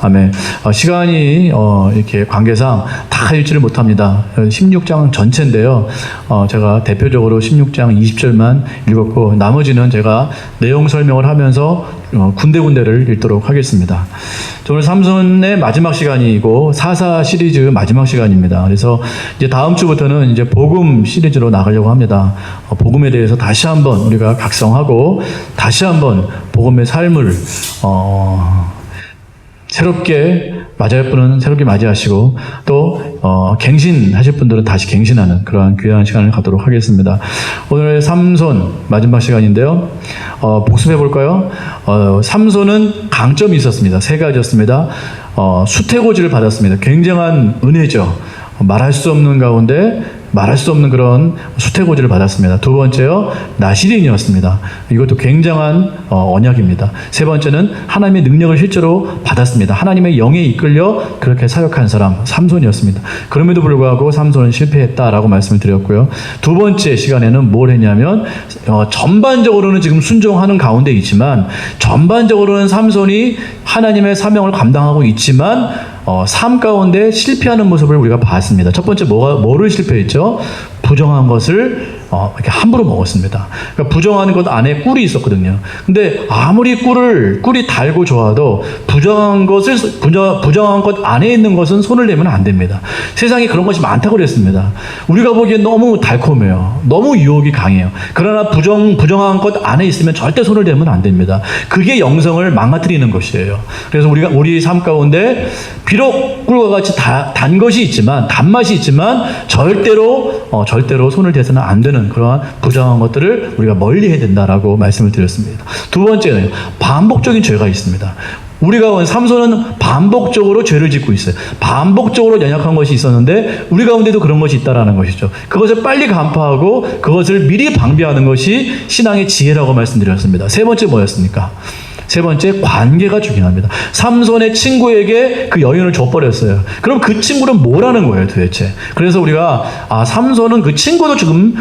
아멘. 시간이 이렇게 관계상 다 읽지를 못합니다. 16장 전체인데요. 제가 대표적으로 16장 20절만 읽었고 나머지는 제가 내용 설명을 하면서 군데군데를 읽도록 하겠습니다. 오늘 삼손의 마지막 시간이고 사사 시리즈 마지막 시간입니다. 그래서 이제 다음 주부터는 이제 복음 시리즈로 나가려고 합니다. 복음에 대해서 다시 한번 우리가 각성하고 다시 한번 복음의 삶을 새롭게 맞이할 분은 새롭게 맞이하시고 또 갱신하실 분들은 다시 갱신하는 그러한 귀한 시간을 갖도록 하겠습니다. 오늘 삼손 마지막 시간인데요. 복습해 볼까요? 삼손은 강점이 있었습니다. 세 가지였습니다. 수태고지를 받았습니다. 굉장한 은혜죠. 말할 수 없는 가운데 말할 수 없는 그런 수태고지를 받았습니다. 두 번째요, 나시린이었습니다. 이것도 굉장한 언약입니다. 세 번째는 하나님의 능력을 실제로 받았습니다. 하나님의 영에 이끌려 그렇게 사역한 사람 삼손이었습니다. 그럼에도 불구하고 삼손은 실패했다라고 말씀을 드렸고요. 두 번째 시간에는 뭘 했냐면 전반적으로는 지금 순종하는 가운데 있지만 전반적으로는 삼손이 하나님의 사명을 감당하고 있지만 삶 가운데 실패하는 모습을 우리가 봤습니다. 첫 번째 뭐를 실패했죠? 부정한 것을 이렇게 함부로 먹었습니다. 그러니까 부정한 것 안에 꿀이 있었거든요. 근데 아무리 꿀이 달고 좋아도 부정한 것 안에 있는 것은 손을 대면 안 됩니다. 세상에 그런 것이 많다고 그랬습니다. 우리가 보기엔 너무 달콤해요. 너무 유혹이 강해요. 그러나 부정한 것 안에 있으면 절대 손을 대면 안 됩니다. 그게 영성을 망가뜨리는 것이에요. 그래서 우리 삶 가운데 비록 꿀과 같이 단 것이 있지만 단맛이 있지만 절대로 손을 대서는 안 되는 그러한 부정한 것들을 우리가 멀리 해야 된다라고 말씀을 드렸습니다. 두 번째는 반복적인 죄가 있습니다. 우리가 삼손은 반복적으로 죄를 짓고 있어요. 반복적으로 연약한 것이 있었는데 우리 가운데도 그런 것이 있다라는 것이죠. 그것을 빨리 간파하고 그것을 미리 방비하는 것이 신앙의 지혜라고 말씀드렸습니다. 세 번째 뭐였습니까? 세 번째, 관계가 중요합니다. 삼손의 친구에게 그 여인을 줘버렸어요. 그럼 그 친구는 뭐라는 거예요, 도대체? 그래서 우리가 삼손은 그 친구도 지금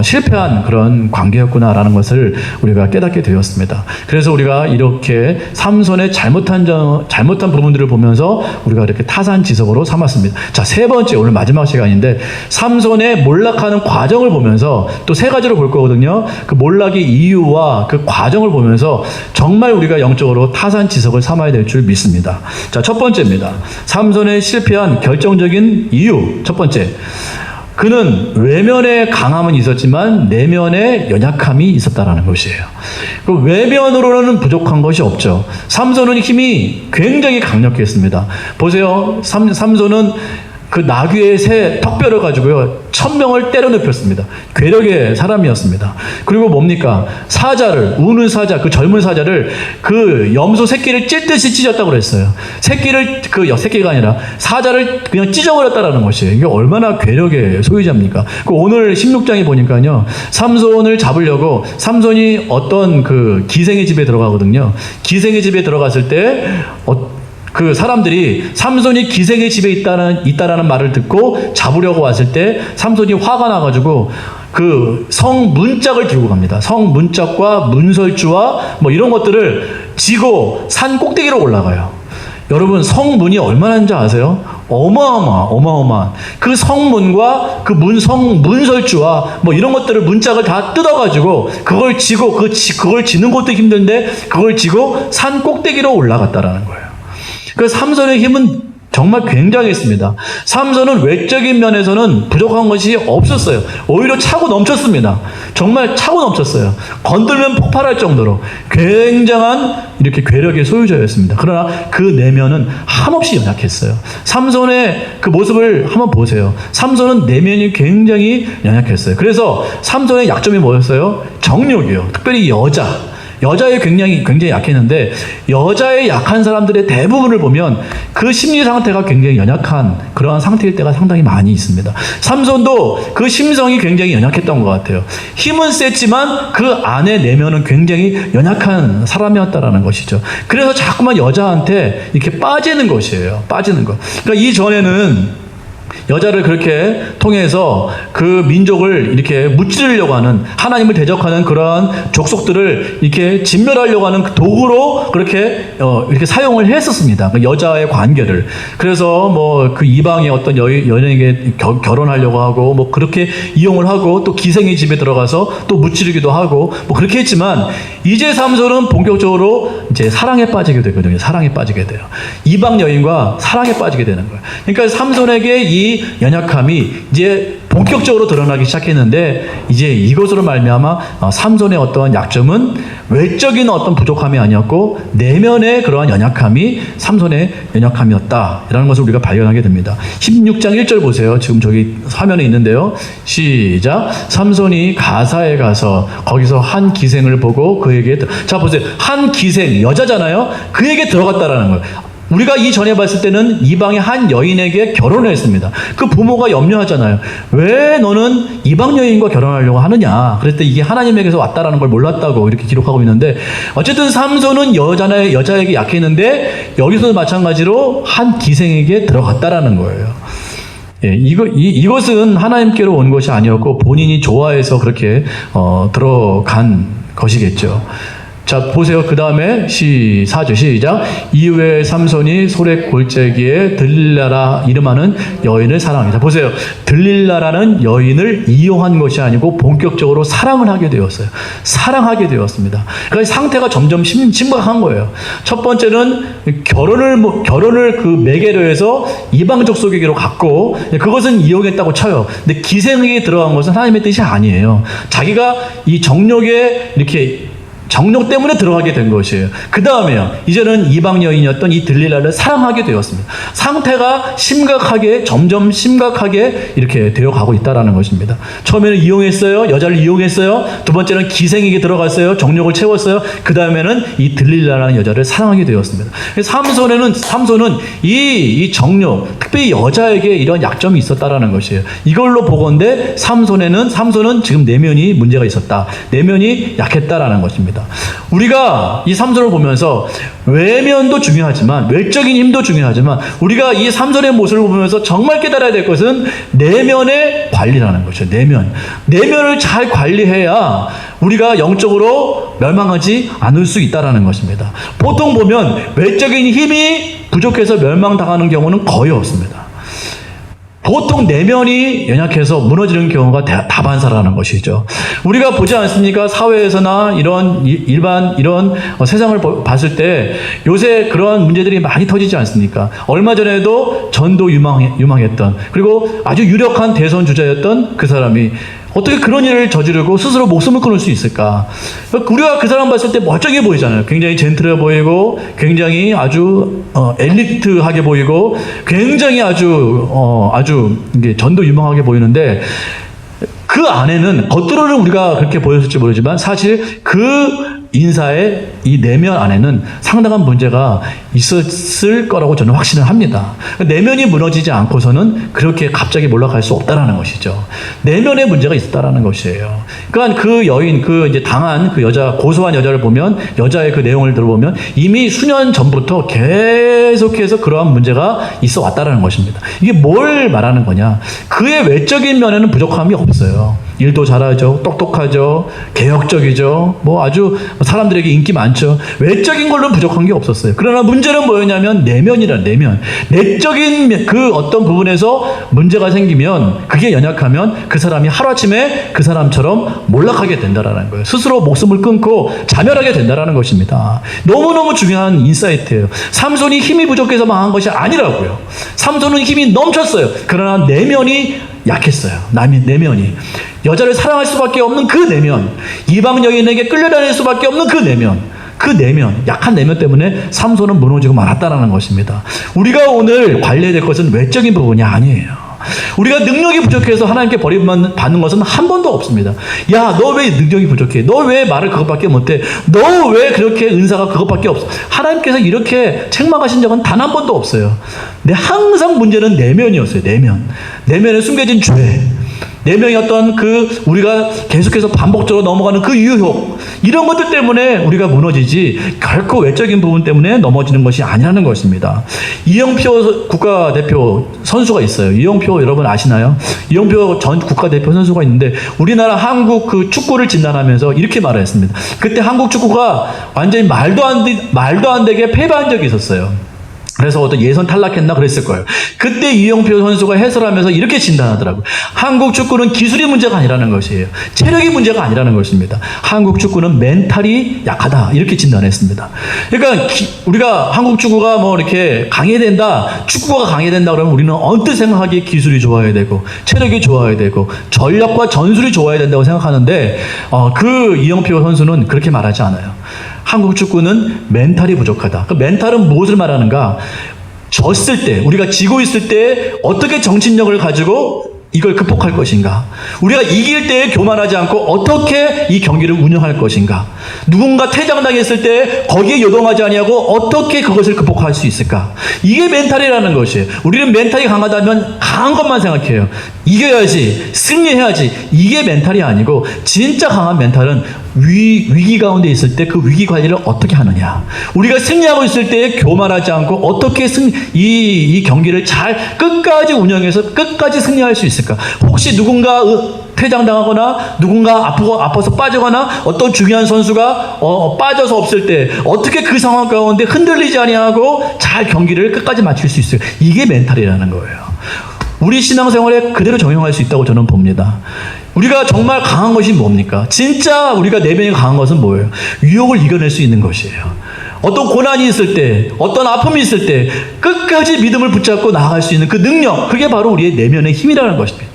실패한 그런 관계였구나라는 것을 우리가 깨닫게 되었습니다. 그래서 우리가 이렇게 삼손의 잘못한 부분들을 보면서 우리가 이렇게 타산지석으로 삼았습니다. 자, 세 번째, 오늘 마지막 시간인데 삼손의 몰락하는 과정을 보면서 또 세 가지로 볼 거거든요. 그 몰락의 이유와 그 과정을 보면서 정말 우리가 영적으로 타산지석을 삼아야 될 줄 믿습니다. 자, 첫 번째입니다. 삼손의 실패한 결정적인 이유. 첫 번째, 그는 외면의 강함은 있었지만 내면의 연약함이 있었다라는 것이에요. 그 외면으로는 부족한 것이 없죠. 삼손은 힘이 굉장히 강력했습니다. 보세요. 삼손은 그 나귀의 새 턱뼈를 가지고요 1000명을 때려 눕혔습니다. 괴력의 사람이었습니다. 그리고 뭡니까? 우는 사자, 그 젊은 사자를 그 염소 새끼를 찢듯이 찢었다고 그랬어요. 새끼가 아니라 사자를 그냥 찢어버렸다라는 것이에요. 이게 얼마나 괴력의 소유자입니까? 오늘 16장에 보니까요, 삼손을 잡으려고 삼손이 어떤 그 기생의 집에 들어가거든요. 기생의 집에 들어갔을 때 그 사람들이 삼손이 기생의 집에 있다라는 말을 듣고 잡으려고 왔을 때 삼손이 화가 나가지고 그 성문짝을 들고 갑니다. 성문짝과 문설주와 뭐 이런 것들을 지고 산 꼭대기로 올라가요. 여러분, 성문이 얼마나인지 아세요? 어마어마한 그 성문과 그 문설주와 뭐 이런 것들을 문짝을 다 뜯어가지고 그걸 지고 그걸 지는 것도 힘든데 그걸 지고 산 꼭대기로 올라갔다라는 거예요. 그 삼손의 힘은 정말 굉장했습니다. 삼손은 외적인 면에서는 부족한 것이 없었어요. 오히려 차고 넘쳤습니다. 정말 차고 넘쳤어요. 건들면 폭발할 정도로 굉장한 이렇게 괴력의 소유자였습니다. 그러나 그 내면은 한없이 연약했어요. 삼손의 그 모습을 한번 보세요. 삼손은 내면이 굉장히 연약했어요. 그래서 삼손의 약점이 뭐였어요? 정욕이요. 특별히 여자에 굉장히 약했는데 여자의 약한 사람들의 대부분을 보면 그 심리 상태가 굉장히 연약한 그러한 상태일 때가 상당히 많이 있습니다. 삼손도 그 심성이 굉장히 연약했던 것 같아요. 힘은 셌지만 그 안에 내면은 굉장히 연약한 사람이었다라는 것이죠. 그래서 자꾸만 여자한테 이렇게 빠지는 것이에요. 빠지는 것. 그러니까 이전에는 여자를 그렇게 통해서 그 민족을 이렇게 무찌르려고 하는, 하나님을 대적하는 그러한 족속들을 이렇게 진멸하려고 하는 그 도구로 그렇게 이렇게 사용을 했었습니다. 그 여자의 관계를. 그래서 뭐 그 이방의 어떤 여인에게 결혼하려고 하고 뭐 그렇게 이용을 하고, 또 기생의 집에 들어가서 또 무찌르기도 하고 뭐 그렇게 했지만, 이제 삼손은 본격적으로 이제 사랑에 빠지게 되거든요. 사랑에 빠지게 돼요. 이방 여인과 사랑에 빠지게 되는 거예요. 그러니까 삼손에게 이 연약함이 이제 본격적으로 드러나기 시작했는데, 이제 이것으로 말미암아 삼손의 어떤 약점은 외적인 어떤 부족함이 아니었고 내면의 그러한 연약함이 삼손의 연약함이었다라는 것을 우리가 발견하게 됩니다. 16장 1절 보세요. 지금 저기 화면에 있는데요. 시작. 삼손이 가사에 가서 거기서 한 기생을 보고 그에게, 자 보세요. 한 기생, 여자잖아요. 그에게 들어갔다라는 거예요. 우리가 이전에 봤을 때는 이방의 한 여인에게 결혼을 했습니다. 그 부모가 염려하잖아요. 왜 너는 이방 여인과 결혼하려고 하느냐. 그랬더니 이게 하나님에게서 왔다라는 걸 몰랐다고 이렇게 기록하고 있는데, 어쨌든 삼손은 여자에게 약했는데 여기서도 마찬가지로 한 기생에게 들어갔다라는 거예요. 예, 이것은 하나님께로 온 것이 아니었고 본인이 좋아해서 그렇게 들어간 것이겠죠. 자, 보세요. 그 다음에 4절 시작. 이후에 삼손이 소렛 골짜기에 들릴라라 이름하는 여인을 사랑합니다. 보세요. 들릴라라는 여인을 이용한 것이 아니고 본격적으로 사랑을 하게 되었어요. 사랑하게 되었습니다. 그러니까 상태가 점점 심각한 거예요. 첫 번째는 결혼을 그 매개로 해서 이방 족속에게로 갔고, 그것은 이용했다고 쳐요. 근데 기생에게 들어간 것은 하나님의 뜻이 아니에요. 자기가 이 정욕에 이렇게 정욕 때문에 들어가게 된 것이에요. 그 다음에요. 이제는 이방 여인이었던 이 들릴라를 사랑하게 되었습니다. 상태가 점점 심각하게 이렇게 되어가고 있다는 것입니다. 처음에는 이용했어요. 여자를 이용했어요. 두 번째는 기생에게 들어갔어요. 정욕을 채웠어요. 그 다음에는 이 들릴라라는 여자를 사랑하게 되었습니다. 삼손은 이 정욕, 특별히 여자에게 이런 약점이 있었다라는 것이에요. 이걸로 보건대 삼손은 지금 내면이 문제가 있었다. 내면이 약했다라는 것입니다. 우리가 이 삼손을 보면서 외면도 중요하지만, 외적인 힘도 중요하지만, 우리가 이 삼손의 모습을 보면서 정말 깨달아야 될 것은 내면의 관리라는 거죠. 내면을 잘 관리해야 우리가 영적으로 멸망하지 않을 수 있다는 것입니다. 보통 보면 외적인 힘이 부족해서 멸망당하는 경우는 거의 없습니다. 보통 내면이 연약해서 무너지는 경우가 다반사라는 것이죠. 우리가 보지 않습니까? 사회에서나 이런 세상을 봤을 때 요새 그러한 문제들이 많이 터지지 않습니까? 얼마 전에도 전도 유망했던, 그리고 아주 유력한 대선 주자였던 그 사람이 어떻게 그런 일을 저지르고 스스로 목숨을 끊을 수 있을까? 우리가 그 사람 봤을 때 멀쩡해 보이잖아요. 굉장히 젠틀해 보이고, 굉장히 아주 엘리트하게 보이고, 굉장히 아주 이게 전도 유망하게 보이는데, 그 안에는 겉으로는 우리가 그렇게 보였을지 모르지만 사실 그 인사의 이 내면 안에는 상당한 문제가 있었을 거라고 저는 확신을 합니다. 내면이 무너지지 않고서는 그렇게 갑자기 몰락할 수 없다라는 것이죠. 내면에 문제가 있었다라는 것이에요. 그러니까 그 여인, 이제 당한 그 여자, 고소한 여자를 보면, 여자의 그 내용을 들어보면 이미 수년 전부터 계속해서 그러한 문제가 있어 왔다라는 것입니다. 이게 뭘 말하는 거냐? 그의 외적인 면에는 부족함이 없어요. 일도 잘하죠. 똑똑하죠. 개혁적이죠. 뭐 아주 사람들에게 인기 많죠. 외적인 걸로는 부족한 게 없었어요. 그러나 문제는 뭐였냐면 내면. 내적인 그 어떤 부분에서 문제가 생기면, 그게 연약하면 그 사람이 하루아침에 그 사람처럼 몰락하게 된다라는 거예요. 스스로 목숨을 끊고 자멸하게 된다라는 것입니다. 너무너무 중요한 인사이트예요. 삼손이 힘이 부족해서 망한 것이 아니라고요. 삼손은 힘이 넘쳤어요. 그러나 내면이 약했어요. 내면이. 여자를 사랑할 수밖에 없는 그 내면, 이방 여인에게 끌려다닐 수밖에 없는 그 내면, 약한 내면 때문에 삼손은 무너지고 말았다는 것입니다. 우리가 오늘 관리해야 될 것은 외적인 부분이 아니에요. 우리가 능력이 부족해서 하나님께 버림받는 것은 한 번도 없습니다. 야, 너 왜 능력이 부족해? 너 왜 말을 그것밖에 못해? 너 왜 그렇게 은사가 그것밖에 없어? 하나님께서 이렇게 책망하신 적은 단 한 번도 없어요. 근데 항상 문제는 내면이었어요. 내면에 숨겨진 죄, 내면의 어떤 우리가 계속해서 반복적으로 넘어가는 그 유혹, 이런 것들 때문에 우리가 무너지지 결코 외적인 부분 때문에 넘어지는 것이 아니라는 것입니다. 이영표 국가대표 선수가 있어요. 이영표 여러분 아시나요? 이영표 전 국가대표 선수가 있는데 우리나라 한국 그 축구를 진단하면서 이렇게 말했습니다. 그때 한국 축구가 완전히 말도 안 되게 패배한 적이 있었어요. 그래서 어떤 예선 탈락했나 그랬을 거예요. 그때 이영표 선수가 해설하면서 이렇게 진단하더라고요. 한국 축구는 기술이 문제가 아니라는 것이에요. 체력이 문제가 아니라는 것입니다. 한국 축구는 멘탈이 약하다. 이렇게 진단했습니다. 그러니까 우리가 한국 축구가 뭐 이렇게 강해야 된다, 축구가 강해야 된다 그러면 우리는 언뜻 생각하기에 기술이 좋아야 되고 체력이 좋아야 되고 전략과 전술이 좋아야 된다고 생각하는데 그 이영표 선수는 그렇게 말하지 않아요. 한국 축구는 멘탈이 부족하다. 그 멘탈은 무엇을 말하는가? 졌을 때, 우리가 지고 있을 때 어떻게 정신력을 가지고 이걸 극복할 것인가? 우리가 이길 때 교만하지 않고 어떻게 이 경기를 운영할 것인가? 누군가 퇴장당했을 때 거기에 요동하지 아니하고 어떻게 그것을 극복할 수 있을까? 이게 멘탈이라는 것이에요. 우리는 멘탈이 강하다면 강한 것만 생각해요. 이겨야지, 승리해야지. 이게 멘탈이 아니고 진짜 강한 멘탈은 위기 가운데 있을 때 그 위기 관리를 어떻게 하느냐. 우리가 승리하고 있을 때 교만하지 않고 어떻게 이 경기를 잘 끝까지 운영해서 끝까지 승리할 수 있을까. 혹시 누군가 퇴장당하거나 누군가 아파서 빠지거나 어떤 중요한 선수가 빠져서 없을 때 어떻게 그 상황 가운데 흔들리지 아니하고 잘 경기를 끝까지 마칠 수 있을까. 이게 멘탈이라는 거예요. 우리 신앙생활에 그대로 적용할 수 있다고 저는 봅니다. 우리가 정말 강한 것이 뭡니까? 진짜 우리가 내면이 강한 것은 뭐예요? 유혹을 이겨낼 수 있는 것이에요. 어떤 고난이 있을 때, 어떤 아픔이 있을 때 끝까지 믿음을 붙잡고 나아갈 수 있는 그 능력, 그게 바로 우리의 내면의 힘이라는 것입니다.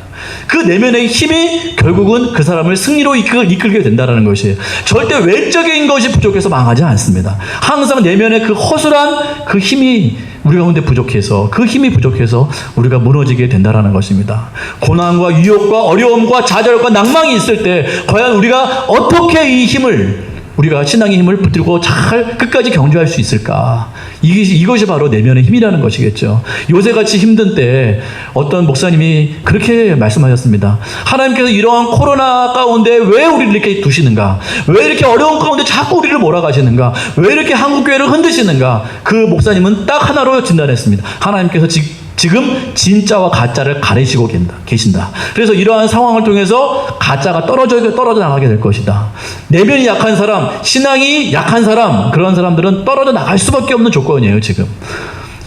그 내면의 힘이 결국은 그 사람을 승리로 이끌게 된다는 것이에요. 절대 외적인 것이 부족해서 망하지 않습니다. 항상 내면의 그 허술한 그 힘이 우리 가운데 부족해서, 그 힘이 부족해서 우리가 무너지게 된다는 것입니다. 고난과 유혹과 어려움과 좌절과 낭망이 있을 때 과연 우리가 어떻게 이 힘을, 우리가 신앙의 힘을 붙들고 잘 끝까지 경주할 수 있을까? 이것이 바로 내면의 힘이라는 것이겠죠. 요새같이 힘든 때 어떤 목사님이 그렇게 말씀하셨습니다. 하나님께서 이러한 코로나 가운데 왜 우리를 이렇게 두시는가? 왜 이렇게 어려운 가운데 자꾸 우리를 몰아가시는가? 왜 이렇게 한국교회를 흔드시는가? 그 목사님은 딱 하나로 진단했습니다. 하나님께서 지금 진짜와 가짜를 가리시고 계신다. 그래서 이러한 상황을 통해서 가짜가 떨어져 나가게 될 것이다. 내면이 약한 사람, 신앙이 약한 사람, 그런 사람들은 떨어져 나갈 수밖에 없는 조건이에요, 지금.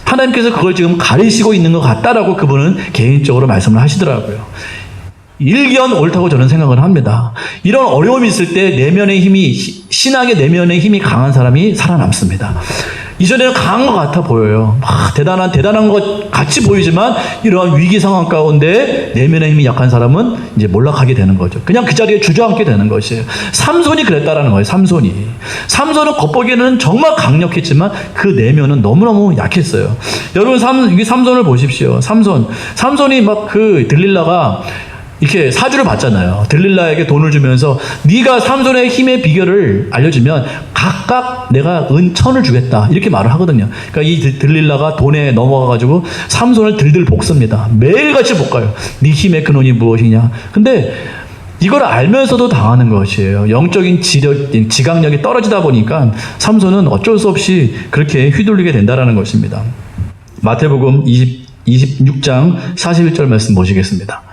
하나님께서 그걸 지금 가리시고 있는 것 같다라고 그분은 개인적으로 말씀을 하시더라고요. 일견 옳다고 저는 생각을 합니다. 이런 어려움이 있을 때 내면의 힘이, 신앙의 내면의 힘이 강한 사람이 살아남습니다. 이전에는 강한 것 같아 보여요. 대단한 것 같이 보이지만 이러한 위기 상황 가운데 내면의 힘이 약한 사람은 이제 몰락하게 되는 거죠. 그냥 그 자리에 주저앉게 되는 것이에요. 삼손이 그랬다라는 거예요. 삼손은 겉보기에는 정말 강력했지만 그 내면은 너무너무 약했어요. 여러분 삼손을 보십시오. 삼손이 막 그 들릴라가 이렇게 사주를 받잖아요. 들릴라에게 돈을 주면서 네가 삼손의 힘의 비결을 알려주면 각각 내가 은 1000을 주겠다. 이렇게 말을 하거든요. 그러니까 이 들릴라가 돈에 넘어가가지고 삼손을 들들 볶습니다. 매일같이 볶아요. 네 힘의 근원이 무엇이냐. 근데 이걸 알면서도 당하는 것이에요. 영적인 지각력이 떨어지다 보니까 삼손은 어쩔 수 없이 그렇게 휘둘리게 된다는 것입니다. 마태복음 26장 41절 말씀 보시겠습니다.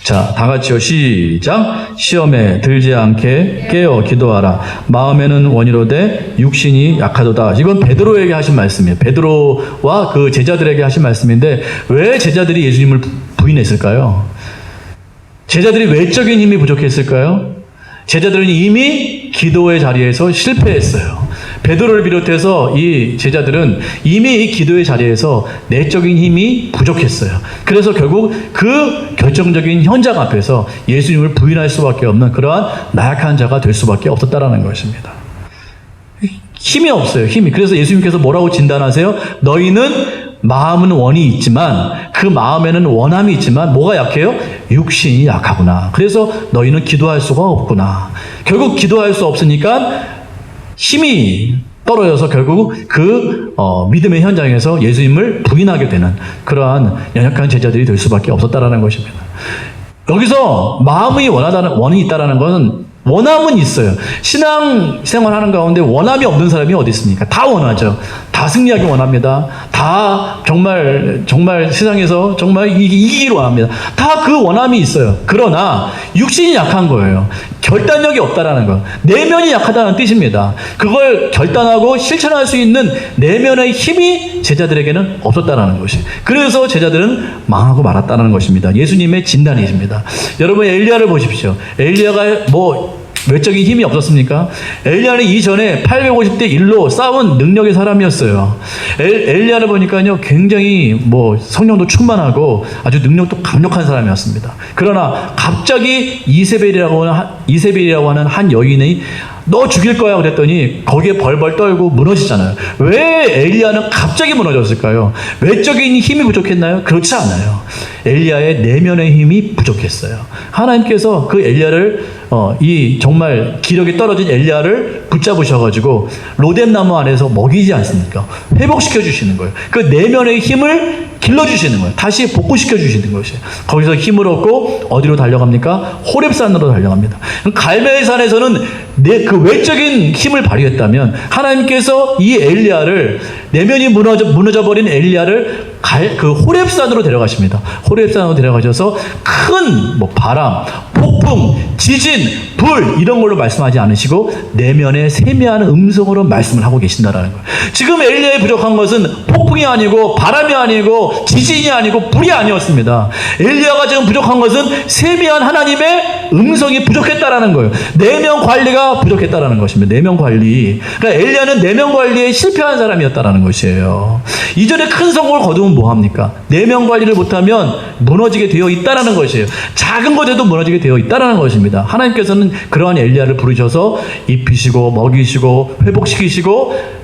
자, 다 같이요. 시작. 시험에 들지 않게 깨어 기도하라. 마음에는 원이로되 육신이 약하도다. 이건 베드로에게 하신 말씀이에요. 베드로와 그 제자들에게 하신 말씀인데 왜 제자들이 예수님을 부인했을까요? 제자들이 외적인 힘이 부족했을까요? 제자들은 이미 기도의 자리에서 실패했어요. 베드로를 비롯해서 이 제자들은 이미 이 기도의 자리에서 내적인 힘이 부족했어요. 그래서 결국 그 결정적인 현장 앞에서 예수님을 부인할 수밖에 없는 그러한 나약한 자가 될 수밖에 없었다라는 것입니다. 힘이 없어요. 힘이. 그래서 예수님께서 뭐라고 진단하세요? 너희는 마음은 원이 있지만 그 마음에는 원함이 있지만 뭐가 약해요? 육신이 약하구나. 그래서 너희는 기도할 수가 없구나. 결국 기도할 수 없으니까 힘이 떨어져서 결국 그 믿음의 현장에서 예수님을 부인하게 되는 그러한 연약한 제자들이 될 수밖에 없었다라는 것입니다. 여기서 마음이 원이 있다라는 것은 원함은 있어요. 신앙생활 하는 가운데 원함이 없는 사람이 어디 있습니까? 다 원하죠. 다 승리하기 원합니다. 다 정말 세상에서 정말 이기기를 원합니다. 다 그 원함이 있어요. 그러나 육신이 약한 거예요. 결단력이 없다라는 거. 내면이 약하다는 뜻입니다. 그걸 결단하고 실천할 수 있는 내면의 힘이 제자들에게는 없었다라는 것이. 그래서 제자들은 망하고 말았다는 것입니다. 예수님의 진단이십니다. 여러분 엘리야를 보십시오. 엘리야가 외적인 힘이 없었습니까? 엘리야는 이전에 850대 1로 싸운 능력의 사람이었어요. 엘리야를 보니까요, 굉장히 성령도 충만하고 아주 능력도 강력한 사람이었습니다. 그러나 갑자기 이세벨이라고 하는 한 여인이 너 죽일 거야 그랬더니 거기에 벌벌 떨고 무너지잖아요. 왜 엘리야는 갑자기 무너졌을까요? 외적인 힘이 부족했나요? 그렇지 않아요. 엘리야의 내면의 힘이 부족했어요. 하나님께서 그 엘리야를 이 정말 기력이 떨어진 엘리야를 붙잡으셔가지고 로뎀나무 안에서 먹이지 않습니까? 회복시켜 주시는 거예요. 그 내면의 힘을 길러주시는 거예요. 다시 복구시켜 주시는 것이에요. 거기서 힘을 얻고 어디로 달려갑니까? 호렙산으로 달려갑니다. 갈멜산에서는 그 외적인 힘을 발휘했다면 하나님께서 이 엘리야를 내면이 무너져버린 엘리야를 그 호렙산으로 데려가십니다. 호렙산으로 데려가셔서 큰 바람, 폭풍, 지진, 불 이런 걸로 말씀하지 않으시고 내면의 세미한 음성으로 말씀을 하고 계신다라는 거예요. 지금 엘리야에 부족한 것은 폭풍이 아니고 바람이 아니고 지진이 아니고 불이 아니었습니다. 엘리야가 지금 부족한 것은 세미한 하나님의 음성이 부족했다라는 거예요. 내면 관리가 부족했다라는 것입니다. 내면 관리. 그러니까 엘리야는 내면 관리에 실패한 사람이었다라는 것이에요. 이전에 큰 성공을 거두면 뭐합니까? 내면 관리를 못하면 무너지게 되어 있다라는 것이에요. 작은 것에도 무너지게 되어 있다라는 것입니다. 하나님께서는 그러한 엘리야를 부르셔서 입히시고 먹이시고 회복시키시고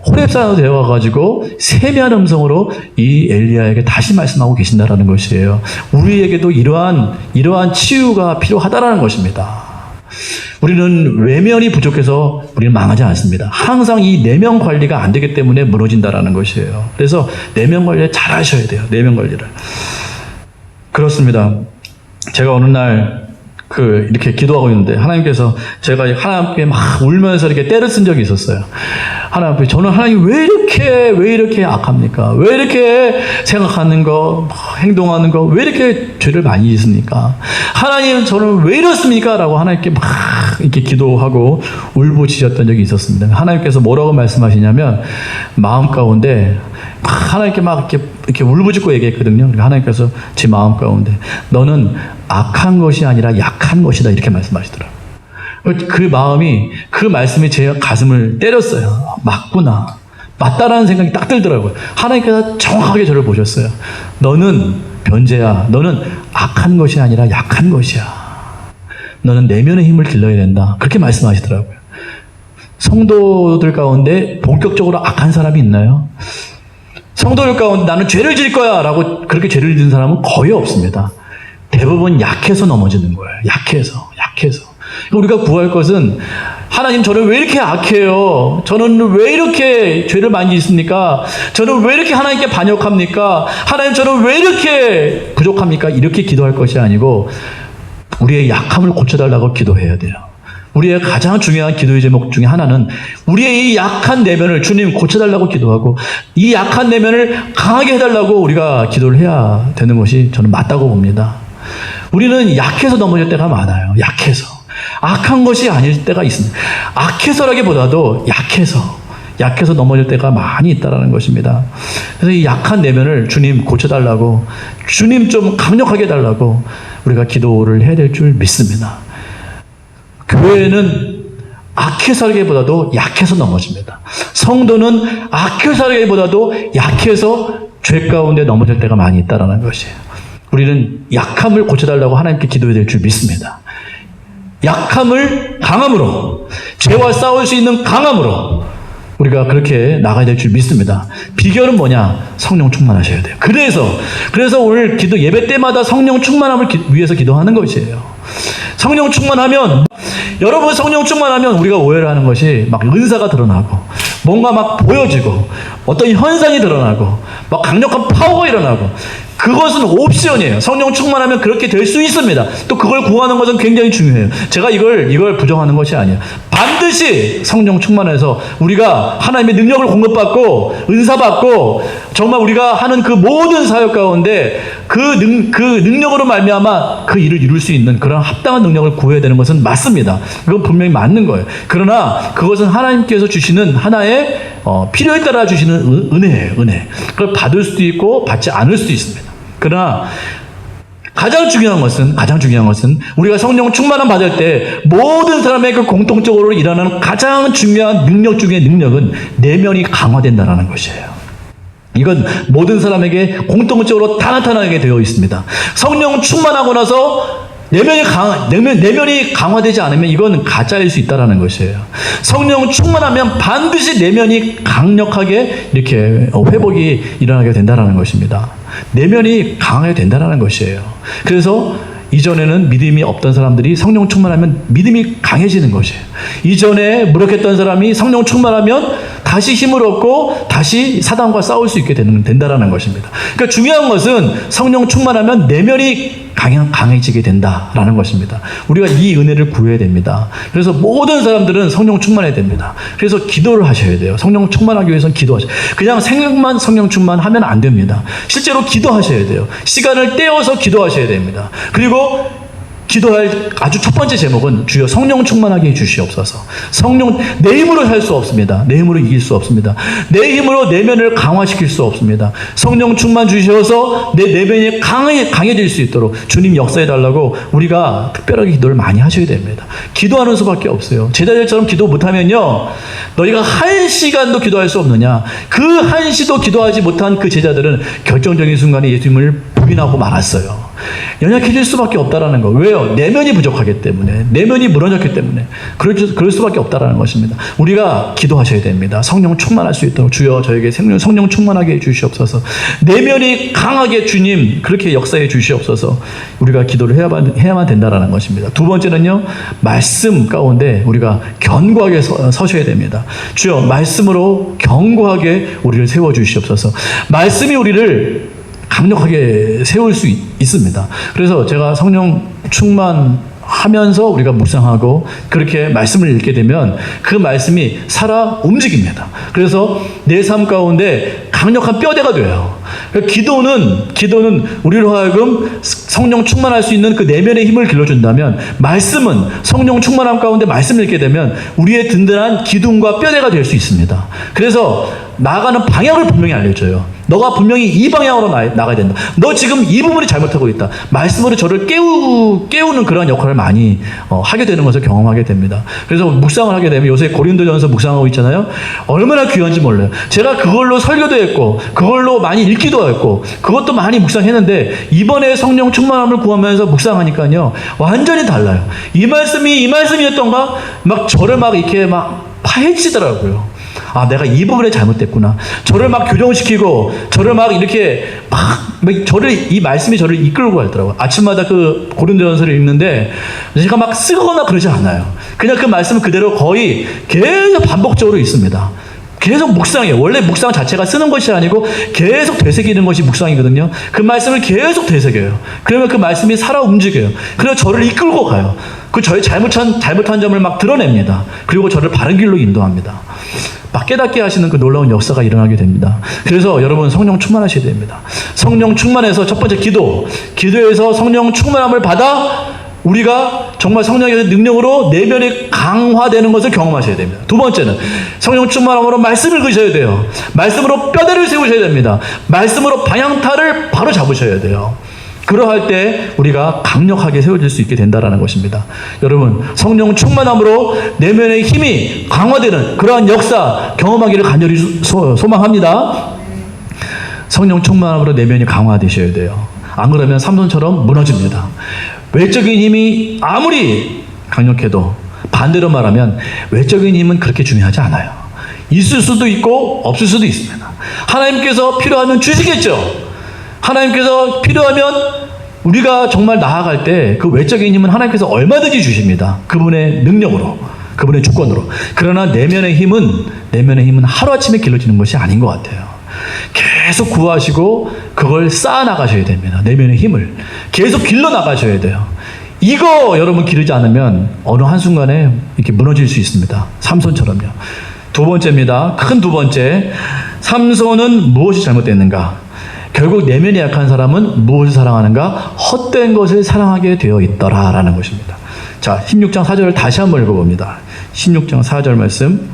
호렙산으로 데려가가지고 세미한 음성으로 이 엘리야에게 다시 말씀하고 계신다라는 것이에요. 우리에게도 이러한 치유가 필요하다라는 것입니다. 우리는 외면이 부족해서 우리는 망하지 않습니다. 항상 이 내면 관리가 안 되기 때문에 무너진다라는 것이에요. 그래서 내면 관리를 잘 하셔야 돼요. 내면 관리를. 그렇습니다. 제가 어느 날 이렇게 기도하고 있는데 하나님께서 제가 하나님께 막 울면서 이렇게 때를 쓴 적이 있었어요. 하나님 앞에 저는 하나님 왜 이렇게 악합니까? 왜 이렇게 생각하는 거, 행동하는 거, 왜 이렇게 죄를 많이 짓습니까? 하나님 저는 왜 이렇습니까? 라고 하나님께 막 이렇게 기도하고 울부짖었던 적이 있었습니다. 하나님께서 뭐라고 말씀하시냐면 마음 가운데 하나님께 막 이렇게 울부짖고 얘기했거든요. 그러니까 하나님께서 제 마음 가운데 너는 악한 것이 아니라 약한 것이다 이렇게 말씀하시더라고요. 그 말씀이 제 가슴을 때렸어요. 맞구나. 맞다라는 생각이 딱 들더라고요. 하나님께서 정확하게 저를 보셨어요. 너는 변제야. 너는 악한 것이 아니라 약한 것이야. 너는 내면의 힘을 길러야 된다. 그렇게 말씀하시더라고요. 성도들 가운데 본격적으로 악한 사람이 있나요? 성도들 가운데 나는 죄를 지을 거야 라고 그렇게 죄를 지은 사람은 거의 없습니다. 대부분 약해서 넘어지는 거예요. 약해서. 우리가 구할 것은 하나님 저는 왜 이렇게 악해요? 저는 왜 이렇게 죄를 많이 짓습니까? 저는 왜 이렇게 하나님께 반역합니까? 하나님 저는 왜 이렇게 부족합니까? 이렇게 기도할 것이 아니고 우리의 약함을 고쳐달라고 기도해야 돼요. 우리의 가장 중요한 기도의 제목 중에 하나는 우리의 이 약한 내면을 주님 고쳐달라고 기도하고 이 약한 내면을 강하게 해달라고 우리가 기도를 해야 되는 것이 저는 맞다고 봅니다. 우리는 약해서 넘어질 때가 많아요. 약해서. 악한 것이 아닐 때가 있습니다. 악해서라기보다도 약해서 넘어질 때가 많이 있다는 것입니다. 그래서 이 약한 내면을 주님 고쳐달라고 주님 좀 강력하게 해달라고 우리가 기도를 해야 될 줄 믿습니다. 교회는 악해서라기보다도 약해서 넘어집니다. 성도는 악해서라기보다도 약해서 죄 가운데 넘어질 때가 많이 있다는 것이에요. 우리는 약함을 고쳐달라고 하나님께 기도해야 될 줄 믿습니다. 약함을 강함으로, 죄와 싸울 수 있는 강함으로 우리가 그렇게 나가야 될 줄 믿습니다. 비결은 뭐냐? 성령 충만하셔야 돼요. 그래서 오늘 예배 때마다 성령 충만함을 위해서 기도하는 것이에요. 성령 충만하면, 여러분 성령 충만하면 우리가 오해를 하는 것이 막 은사가 드러나고 뭔가 막 보여지고 어떤 현상이 드러나고 막 강력한 파워가 일어나고 그것은 옵션이에요. 성령 충만하면 그렇게 될 수 있습니다. 또 그걸 구하는 것은 굉장히 중요해요. 제가 이걸 부정하는 것이 아니에요. 반드시 성령 충만해서 우리가 하나님의 능력을 공급받고 은사받고 정말 우리가 하는 그 모든 사역 가운데 그 능력으로 말미암아 그 일을 이룰 수 있는 그런 합당한 능력을 구해야 되는 것은 맞습니다. 그건 분명히 맞는 거예요. 그러나 그것은 하나님께서 주시는 하나의 필요에 따라 주시는 은혜예요. 은혜. 그걸 받을 수도 있고 받지 않을 수도 있습니다. 그러나 가장 중요한 것은 우리가 성령 충만함 받을 때 모든 사람에게 공통적으로 일어나는 가장 중요한 능력 중의 능력은 내면이 강화된다는 것이에요. 이건 모든 사람에게 공통적으로 다 나타나게 되어 있습니다. 성령 충만하고 나서 내면이 강화되지 않으면 이건 가짜일 수 있다는 것이에요. 성령 충만하면 반드시 내면이 강력하게 이렇게 회복이 일어나게 된다는 것입니다. 내면이 강하게 된다는 것이에요. 그래서 이전에는 믿음이 없던 사람들이 성령 충만하면 믿음이 강해지는 것이에요. 이전에 무력했던 사람이 성령 충만하면 다시 힘을 얻고 다시 사단과 싸울 수 있게 된다는 것입니다. 그러니까 중요한 것은 성령 충만하면 내면이 강해지게 된다라는 것입니다. 우리가 이 은혜를 구해야 됩니다. 그래서 모든 사람들은 성령 충만해야 됩니다. 그래서 기도를 하셔야 돼요. 성령 충만하기 위해서는 기도하셔야 돼요. 그냥 생각만 성령 충만하면 안 됩니다. 실제로 기도하셔야 돼요. 시간을 떼어서 기도하셔야 됩니다. 그리고 기도할 아주 첫 번째 제목은 주여 성령 충만하게 해주시옵소서. 내 힘으로 할 수 없습니다. 내 힘으로 이길 수 없습니다. 내 힘으로 내면을 강화시킬 수 없습니다. 성령 충만 주셔서 내 내면이 강해질 수 있도록 주님 역사해달라고 우리가 특별하게 기도를 많이 하셔야 됩니다. 기도하는 수밖에 없어요. 제자들처럼 기도 못하면요, 너희가 한 시간도 기도할 수 없느냐. 그 한 시도 기도하지 못한 그 제자들은 결정적인 순간에 예수님을 부인하고 말았어요. 연약해질 수밖에 없다라는 거. 왜요? 내면이 부족하기 때문에, 내면이 무너졌기 때문에 그럴 수밖에 없다라는 것입니다. 우리가 기도하셔야 됩니다. 성령 충만할 수 있도록 주여 저에게 성령 충만하게 해주시옵소서. 내면이 강하게 주님 그렇게 역사해 주시옵소서. 우리가 기도를 해야만 된다라는 것입니다. 두 번째는요, 말씀 가운데 우리가 견고하게 서셔야 됩니다. 주여 말씀으로 견고하게 우리를 세워 주시옵소서. 말씀이 우리를 강력하게 세울 수 있습니다. 그래서 제가 성령 충만하면서 우리가 묵상하고 그렇게 말씀을 읽게 되면 그 말씀이 살아 움직입니다. 그래서 내 삶 가운데 강력한 뼈대가 돼요. 기도는 우리로 하여금 성령 충만할 수 있는 그 내면의 힘을 길러준다면, 말씀은 성령 충만함 가운데 말씀을 읽게 되면 우리의 든든한 기둥과 뼈대가 될 수 있습니다. 그래서 나아가는 방향을 분명히 알려줘요. 너가 분명히 이 방향으로 나가야 된다. 너 지금 이 부분이 잘못하고 있다. 말씀으로 저를 깨우는 그런 역할을 많이 하게 되는 것을 경험하게 됩니다. 그래서 묵상을 하게 되면 요새 고린도전서 묵상하고 있잖아요. 얼마나 귀한지 몰라요. 제가 그걸로 설교도 했고 그걸로 많이 읽기도 했고 그것도 많이 묵상했는데 이번에 성령 충만함을 구하면서 묵상하니까요, 완전히 달라요. 이 말씀이었던가? 막 저를 막 이렇게 막 파헤치더라고요. 아, 내가 이 부분에 잘못됐구나. 저를 막 교정시키고, 저를 막 이렇게 이 말씀이 저를 이끌고 가더라고요. 아침마다 그 고린도전서를 읽는데, 제가 막 쓰거나 그러지 않아요. 그냥 그 말씀은 그대로 거의 계속 반복적으로 있습니다. 계속 묵상해요. 원래 묵상 자체가 쓰는 것이 아니고 계속 되새기는 것이 묵상이거든요. 그 말씀을 계속 되새겨요. 그러면 그 말씀이 살아 움직여요. 그래서 저를 이끌고 가요. 그 저의 잘못한 점을 막 드러냅니다. 그리고 저를 바른 길로 인도합니다. 막 깨닫게 하시는 그 놀라운 역사가 일어나게 됩니다. 그래서 여러분 성령 충만하셔야 됩니다. 성령 충만해서 첫 번째 기도에서 성령 충만함을 받아 우리가 정말 성령의 능력으로 내면이 강화되는 것을 경험하셔야 됩니다. 두 번째는 성령 충만함으로 말씀을 읽으셔야 돼요. 말씀으로 뼈대를 세우셔야 됩니다. 말씀으로 방향타를 바로 잡으셔야 돼요. 그러할 때 우리가 강력하게 세워질 수 있게 된다는 것입니다. 여러분, 성령 충만함으로 내면의 힘이 강화되는 그러한 역사 경험하기를 간절히 소망합니다. 성령 충만함으로 내면이 강화되셔야 돼요. 안 그러면 삼손처럼 무너집니다. 외적인 힘이 아무리 강력해도 반대로 말하면 외적인 힘은 그렇게 중요하지 않아요. 있을 수도 있고 없을 수도 있습니다. 하나님께서 필요하면 주시겠죠. 하나님께서 필요하면 우리가 정말 나아갈 때 그 외적인 힘은 하나님께서 얼마든지 주십니다. 그분의 능력으로, 그분의 주권으로. 그러나 내면의 힘은 하루아침에 길러지는 것이 아닌 것 같아요. 계속 구하시고 그걸 쌓아 나가셔야 됩니다. 내면의 힘을 계속 길러 나가셔야 돼요. 이거 여러분 기르지 않으면 어느 한순간에 이렇게 무너질 수 있습니다. 삼손처럼요. 두 번째입니다. 큰 두 번째. 삼손은 무엇이 잘못됐는가? 결국 내면이 약한 사람은 무엇을 사랑하는가? 헛된 것을 사랑하게 되어 있더라라는 것입니다. 자, 16장 4절을 다시 한번 읽어봅니다. 16장 4절 말씀.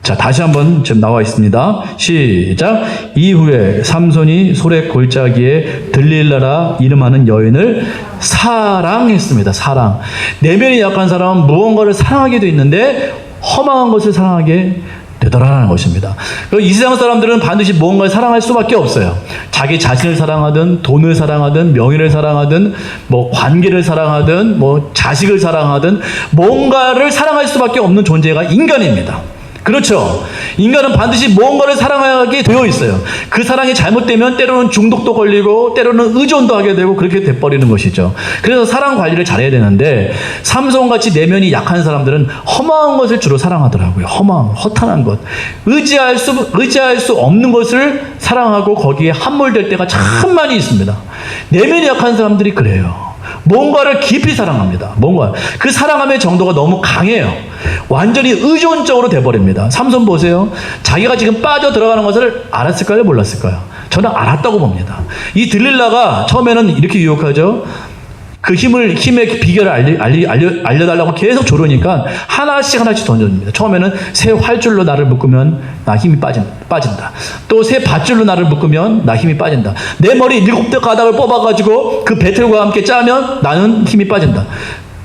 자, 다시 한번 지금 나와 있습니다. 시작. 이후에 삼손이 소래 골짜기에 들릴라라 이름하는 여인을 사랑했습니다. 사랑. 내면이 약한 사람은 무언가를 사랑하게 돼 있는데 허망한 것을 사랑하게 되더라라는 것입니다. 이 세상 사람들은 반드시 무언가를 사랑할 수밖에 없어요. 자기 자신을 사랑하든 돈을 사랑하든 명예를 사랑하든 뭐 관계를 사랑하든 뭐 자식을 사랑하든 뭔가를 사랑할 수밖에 없는 존재가 인간입니다. 그렇죠. 인간은 반드시 무언가를 사랑하게 되어 있어요. 그 사랑이 잘못되면 때로는 중독도 걸리고 때로는 의존도 하게 되고 그렇게 돼버리는 것이죠. 그래서 사랑 관리를 잘해야 되는데 삼손같이 내면이 약한 사람들은 허망한 것을 주로 사랑하더라고요. 허탄한 것. 의지할 수 없는 것을 사랑하고 거기에 함몰될 때가 참 많이 있습니다. 내면이 약한 사람들이 그래요. 뭔가를 깊이 사랑합니다. 뭔가 그 사랑함의 정도가 너무 강해요. 완전히 의존적으로 돼버립니다. 삼손 보세요. 자기가 지금 빠져 들어가는 것을 알았을까요? 몰랐을까요? 저는 알았다고 봅니다. 이 들릴라가 처음에는 이렇게 유혹하죠. 그 힘의 비결을 알려달라고 계속 조르니까 하나씩 던져줍니다. 처음에는 새 활줄로 나를 묶으면 나 힘이 빠진다. 또 새 밧줄로 나를 묶으면 나 힘이 빠진다. 내 머리 7대 가닥을 뽑아가지고 그 배틀과 함께 짜면 나는 힘이 빠진다.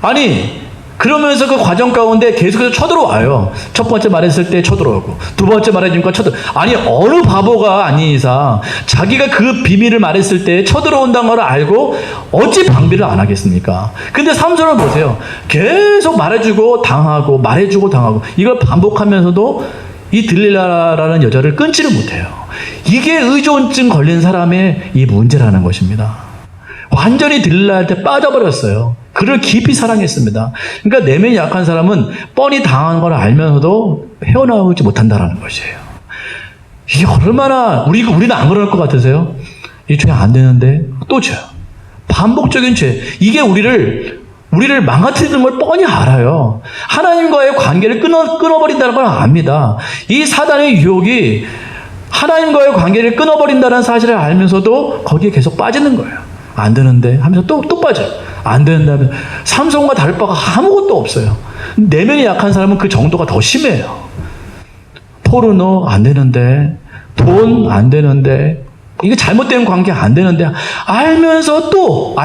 아니, 그러면서 그 과정 가운데 계속해서 쳐들어와요. 첫 번째 말했을 때 쳐들어오고 두 번째 말해주니까 아니 어느 바보가 아닌 이상 자기가 그 비밀을 말했을 때 쳐들어온다는 걸 알고 어찌 방비를 안 하겠습니까? 근데 삼손을 보세요. 계속 말해주고 당하고 이걸 반복하면서도 이 들릴라라는 여자를 끊지를 못해요. 이게 의존증 걸린 사람의 이 문제라는 것입니다. 완전히 들릴라한테 빠져버렸어요. 그를 깊이 사랑했습니다. 그러니까 내면이 약한 사람은 뻔히 당한 걸 알면서도 헤어나오지 못한다는 것이에요. 이게 얼마나 우리는 안 그럴 것 같으세요? 이 죄 안 되는데 또 죄. 반복적인 죄. 이게 우리를 망가뜨리는 걸 뻔히 알아요. 하나님과의 관계를 끊어버린다는 걸 압니다. 이 사단의 유혹이 하나님과의 관계를 끊어버린다는 사실을 알면서도 거기에 계속 빠지는 거예요. 안 되는데 하면서 또 빠져요. 안 된다면 삼손과 다를 바가 아무것도 없어요. 내면이 약한 사람은 그 정도가 더 심해요. 포르노 안 되는데, 돈 안 되는데, 이게 잘못된 관계 안 되는데, 알면서 또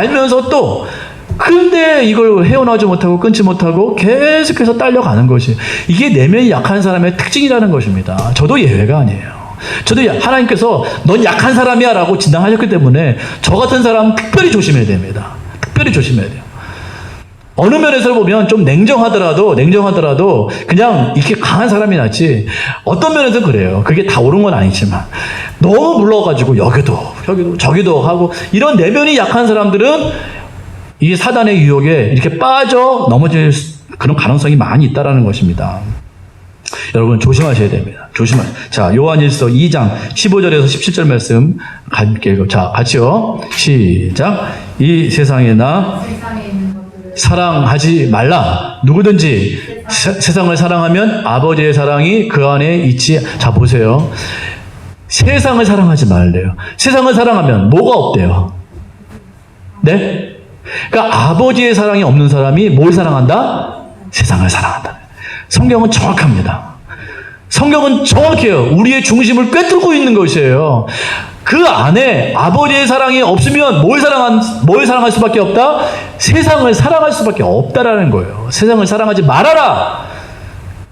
근데 이걸 헤어나오지 못하고 끊지 못하고 계속해서 딸려가는 것이 이게 내면이 약한 사람의 특징이라는 것입니다. 저도 예외가 아니에요. 저도 하나님께서 넌 약한 사람이야 라고 진단하셨기 때문에 저 같은 사람 특별히 조심해야 됩니다. 특별히 조심해야 돼요. 어느 면에서 보면 좀 냉정하더라도 그냥 이렇게 강한 사람이 낫지. 어떤 면에서 그래요. 그게 다 옳은 건 아니지만 너무 물러가지고 여기도 저기도 하고 이런 내면이 약한 사람들은 이 사단의 유혹에 이렇게 빠져 넘어질 그런 가능성이 많이 있다라는 것입니다. 여러분 조심하셔야 됩니다. 자, 요한일서 2장 15절에서 17절 말씀 함께 읽어. 자, 같이요. 시작. 이 세상에나 사랑하지 말라. 누구든지 세상을 사랑하면 아버지의 사랑이 그 안에 있지. 자, 보세요. 세상을 사랑하지 말래요. 세상을 사랑하면 뭐가 없대요? 네? 그러니까 아버지의 사랑이 없는 사람이 뭘 사랑한다? 세상을 사랑한다. 성경은 정확합니다. 성경은 정확해요. 우리의 중심을 꿰뚫고 있는 것이에요. 그 안에 아버지의 사랑이 없으면 뭘 사랑할 수밖에 없다? 세상을 사랑할 수밖에 없다라는 거예요. 세상을 사랑하지 말아라.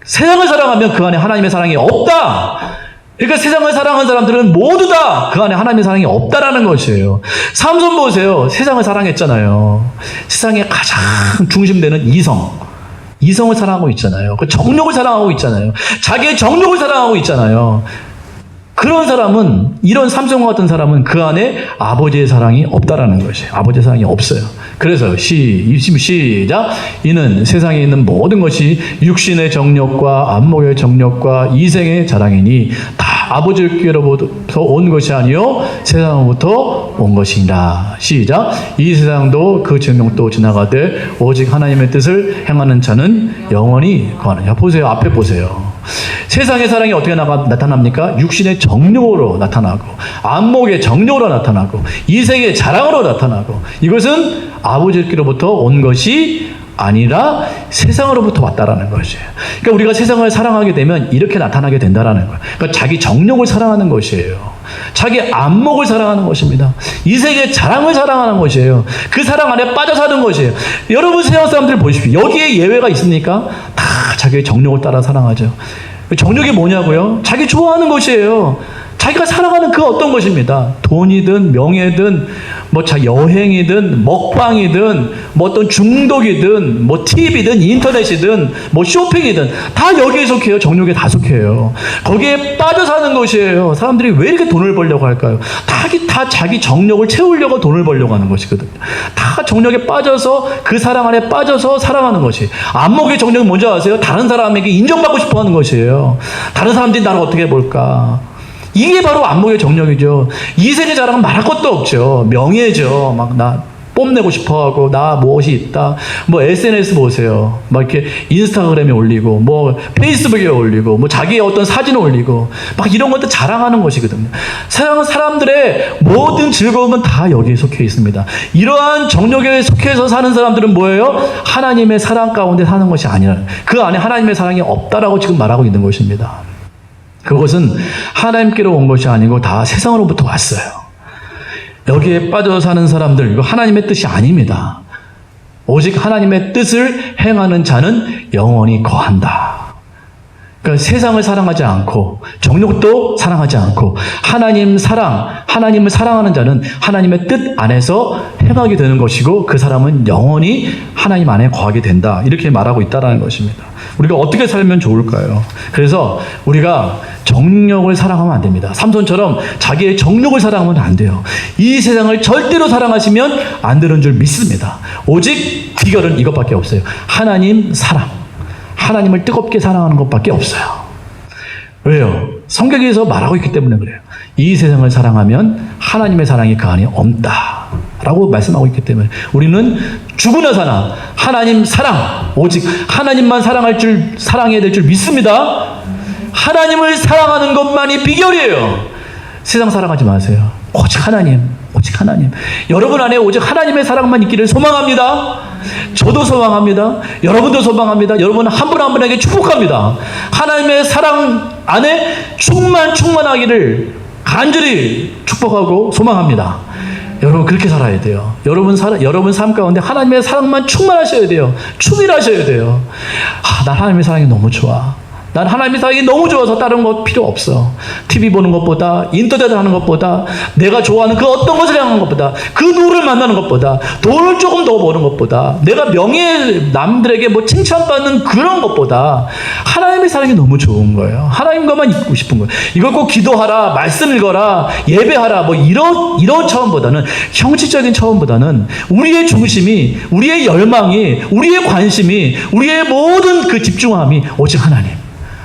세상을 사랑하면 그 안에 하나님의 사랑이 없다. 그러니까 세상을 사랑하는 사람들은 모두 다 그 안에 하나님의 사랑이 없다라는 것이에요. 삼손 보세요. 세상을 사랑했잖아요. 세상에 가장 중심되는 이성을 사랑하고 있잖아요. 그 정욕을 사랑하고 있잖아요. 자기의 정욕을 사랑하고 있잖아요. 그런 사람은, 이런 삼손과 같은 사람은 그 안에 아버지의 사랑이 없다라는 것이에요. 아버지의 사랑이 없어요. 그래서 시작. 이는 세상에 있는 모든 것이 육신의 정욕과 안목의 정욕과 이생의 자랑이니 다 아버지께로부터 온 것이 아니요 세상으로부터 온 것이니라. 시작. 이 세상도 그 증명도 지나가되 오직 하나님의 뜻을 행하는 자는 영원히 거하느냐. 보세요. 앞에 보세요. 세상의 사랑이 어떻게 나타납니까? 육신의 정욕으로 나타나고, 안목의 정욕으로 나타나고, 이생의 자랑으로 나타나고, 이것은 아버지께로부터 온 것이 아니라 세상으로부터 왔다라는 것이에요. 그러니까 우리가 세상을 사랑하게 되면 이렇게 나타나게 된다라는 거예요. 그러니까 자기 정욕을 사랑하는 것이에요. 자기 안목을 사랑하는 것입니다. 이생의 자랑을 사랑하는 것이에요. 그 사랑 안에 빠져 사는 것이에요. 여러분 세상 사람들 보십시오. 여기에 예외가 있습니까? 다 자기의 정욕을 따라 사랑하죠. 정욕이 뭐냐고요? 자기 좋아하는 것이에요. 자기가 사랑하는 그 어떤 것입니다. 돈이든 명예든 뭐 여행이든 먹방이든 뭐 어떤 중독이든 뭐 TV든 인터넷이든 뭐 쇼핑이든 다 여기에 속해요. 정욕에 다 속해요. 거기에 빠져 사는 것이에요. 사람들이 왜 이렇게 돈을 벌려고 할까요? 다 자기 정욕을 채우려고 돈을 벌려고 하는 것이거든요. 다 정욕에 빠져서 그 사랑 안에 빠져서 사랑하는 것이. 안목의 정욕은 뭔지 아세요? 다른 사람에게 인정받고 싶어 하는 것이에요. 다른 사람들이 나를 어떻게 볼까? 이게 바로 안목의 정욕이죠. 이생의 자랑은 말할 것도 없죠. 명예죠. 막 나 뽐내고 싶어하고 나 무엇이 있다. 뭐 SNS 보세요. 막 이렇게 인스타그램에 올리고 뭐 페이스북에 올리고 뭐 자기의 어떤 사진을 올리고 막 이런 것들 자랑하는 것이거든요. 사람들의 모든 즐거움은 다 여기에 속해 있습니다. 이러한 정욕에 속해서 사는 사람들은 뭐예요? 하나님의 사랑 가운데 사는 것이 아니라 그 안에 하나님의 사랑이 없다라고 지금 말하고 있는 것입니다. 그것은 하나님께로 온 것이 아니고 다 세상으로부터 왔어요. 여기에 빠져 사는 사람들, 이거 하나님의 뜻이 아닙니다. 오직 하나님의 뜻을 행하는 자는 영원히 거한다. 그러니까 세상을 사랑하지 않고 정욕도 사랑하지 않고 하나님을 사랑하는 자는 하나님의 뜻 안에서 행하게 되는 것이고 그 사람은 영원히 하나님 안에 거하게 된다. 이렇게 말하고 있다는 것입니다. 우리가 어떻게 살면 좋을까요? 그래서 우리가 정욕을 사랑하면 안 됩니다. 삼손처럼 자기의 정욕을 사랑하면 안 돼요. 이 세상을 절대로 사랑하시면 안 되는 줄 믿습니다. 오직 비결은 이것밖에 없어요. 하나님 사랑. 하나님을 뜨겁게 사랑하는 것밖에 없어요. 왜요? 성경에서 말하고 있기 때문에 그래요. 이 세상을 사랑하면 하나님의 사랑이 그 안에 없다 라고 말씀하고 있기 때문에 우리는 죽으나 사나 하나님 사랑, 오직 하나님만 사랑해야 될 줄 믿습니다. 하나님을 사랑하는 것만이 비결이에요. 세상 사랑하지 마세요. 오직 하나님. 여러분 안에 오직 하나님의 사랑만 있기를 소망합니다. 저도 소망합니다. 여러분도 소망합니다. 여러분 한 분 한 분에게 축복합니다. 하나님의 사랑 안에 충만하기를 간절히 축복하고 소망합니다. 여러분 그렇게 살아야 돼요. 여러분 삶 가운데 하나님의 사랑만 충만하셔야 돼요. 충일하셔야 돼요. 난 하나님의 사랑이 너무 좋아. 난 하나님의 사랑이 너무 좋아서 다른 것 필요 없어. TV 보는 것보다, 인터넷을 하는 것보다, 내가 좋아하는 그 어떤 것을 향하는 것보다, 그 누구를 만나는 것보다, 돈을 조금 더 버는 것보다, 내가 남들에게 뭐 칭찬받는 그런 것보다 하나님의 사랑이 너무 좋은 거예요. 하나님과만 있고 싶은 거예요. 이걸 꼭 기도하라, 말씀 읽어라, 예배하라, 뭐 이런 차원보다는, 형식적인 차원보다는 우리의 중심이, 우리의 열망이, 우리의 관심이, 우리의 모든 그 집중함이 오직 하나님.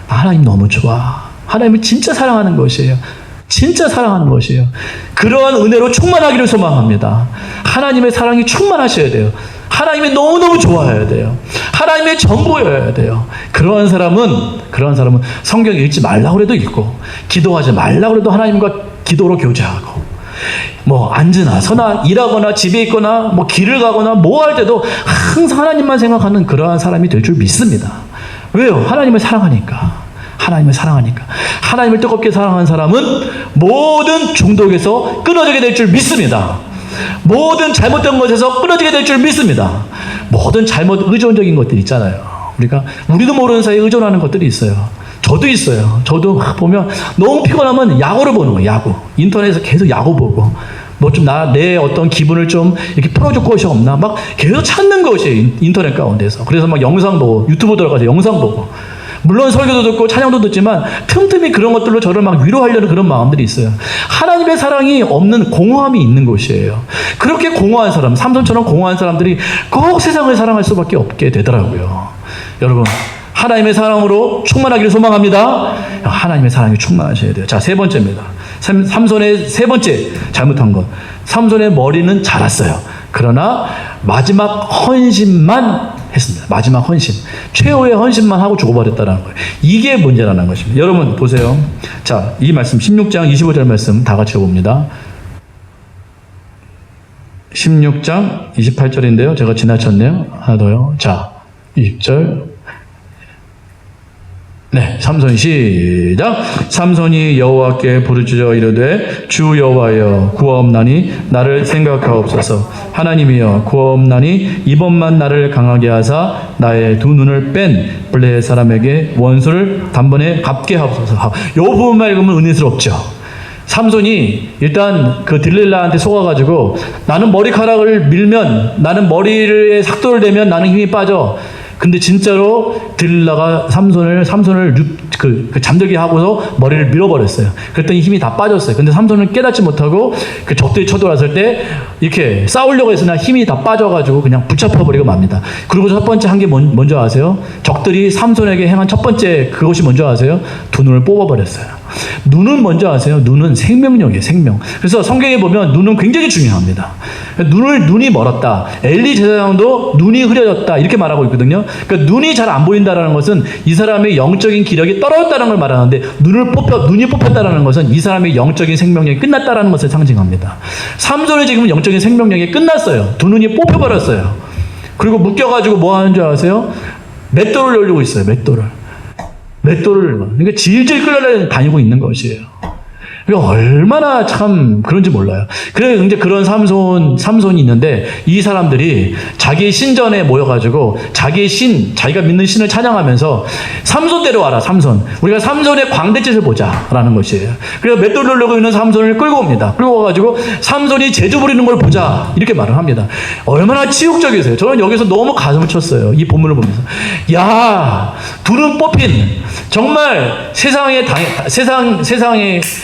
하나님 너무 좋아. 하나님을 진짜 사랑하는 것이에요. 진짜 사랑하는 것이에요. 그러한 은혜로 충만하기를 소망합니다. 하나님의 사랑이 충만하셔야 돼요. 하나님이 너무너무 좋아해야 돼요. 하나님의 전부여야 돼요. 그러한 사람은 성경 읽지 말라고 해도 읽고, 기도하지 말라고 해도 하나님과 기도로 교제하고, 뭐 앉으나 서나 일하거나 집에 있거나 뭐 길을 가거나 뭐 할 때도 항상 하나님만 생각하는 그러한 사람이 될 줄 믿습니다. 왜요? 하나님을 사랑하니까. 하나님을 뜨겁게 사랑하는 사람은 모든 중독에서 끊어지게 될 줄 믿습니다. 모든 잘못된 것에서 끊어지게 될 줄 믿습니다. 모든 잘못 의존적인 것들이 있잖아요. 우리도 모르는 사이에 의존하는 것들이 있어요. 저도 있어요. 저도 보면 너무 피곤하면 야구를 보는 거예요. 야구. 인터넷에서 계속 야구 보고. 뭐 좀 내 어떤 기분을 좀 이렇게 풀어줄 것이 없나 막 계속 찾는 것이에요. 인터넷 가운데서. 그래서 막 영상 보고, 유튜브 들어가서 영상 보고, 물론 설교도 듣고 찬양도 듣지만 틈틈이 그런 것들로 저를 막 위로하려는 그런 마음들이 있어요. 하나님의 사랑이 없는 공허함이 있는 것이에요. 그렇게 공허한 사람, 삼손처럼 공허한 사람들이 꼭 세상을 사랑할 수밖에 없게 되더라고요. 여러분, 하나님의 사랑으로 충만하기를 소망합니다. 하나님의 사랑이 충만하셔야 돼요. 자, 세 번째입니다. 삼손의 세 번째 잘못한 것. 삼손의 머리는 자랐어요. 그러나 마지막 헌신만 했습니다. 마지막 헌신. 최후의 헌신만 하고 죽어버렸다는 거예요. 이게 문제라는 것입니다. 여러분 보세요. 자, 이 말씀 16장 25절 말씀 다 같이 봅니다. 16장 28절인데요. 제가 지나쳤네요. 하나 더요. 자, 20절. 네, 삼손 시작. 삼손이 여호와께 부르짖어 이르되 주 여호와여 구하옵나니 나를 생각하옵소서. 하나님이여 구하옵나니 이번만 나를 강하게 하사 나의 두 눈을 뺀 블레 사람에게 원수를 단번에 갚게 하옵소서. 요 부분만 읽으면 은혜스럽죠. 삼손이 일단 그 딜릴라한테 속아가지고 나는 머리카락을 밀면, 나는 머리에 삭도를 대면 나는 힘이 빠져. 근데 진짜로 딜릴라가 삼손을 잠들게 하고서 머리를 밀어버렸어요. 그랬더니 힘이 다 빠졌어요. 근데 삼손은 깨닫지 못하고 그 적들이 쳐들어왔을 때 이렇게 싸우려고 했으나 힘이 다 빠져가지고 그냥 붙잡혀버리고 맙니다. 그리고 첫 번째 한 게 뭔지 아세요? 적들이 삼손에게 행한 첫 번째 그것이 뭔지 아세요? 두 눈을 뽑아버렸어요. 눈은 뭔지 아세요? 눈은 생명력이에요, 생명. 그래서 성경에 보면 눈은 굉장히 중요합니다. 눈이 멀었다. 엘리 제사장도 눈이 흐려졌다. 이렇게 말하고 있거든요. 그러니까 눈이 잘 안 보인다는 것은 이 사람의 영적인 기력이 떨어졌다는 걸 말하는데 눈이 뽑혔다는 것은 이 사람의 영적인 생명력이 끝났다는 것을 상징합니다. 삼손의 지금은 영적인 생명력이 끝났어요. 두 눈이 뽑혀버렸어요. 그리고 묶여가지고 뭐 하는 줄 아세요? 맷돌을 열리고 있어요. 맷돌을 그러니까 질질 끌려 다니고 있는 것이에요. 얼마나 참 그런지 몰라요. 그래 이제 그런 삼손이 있는데 이 사람들이 자기 신전에 모여가지고 자기가 믿는 신을 찬양하면서 삼손 데려와라, 삼손. 우리가 삼손의 광대짓을 보자라는 것이에요. 그래서 맷돌을 들고 있는 삼손을 끌고 옵니다. 끌고 와가지고 삼손이 재주 부리는 걸 보자 이렇게 말을 합니다. 얼마나 치욕적이세요. 저는 여기서 너무 가슴을 쳤어요. 이 본문을 보면서. 야, 둘은 뽑힌 정말 세상에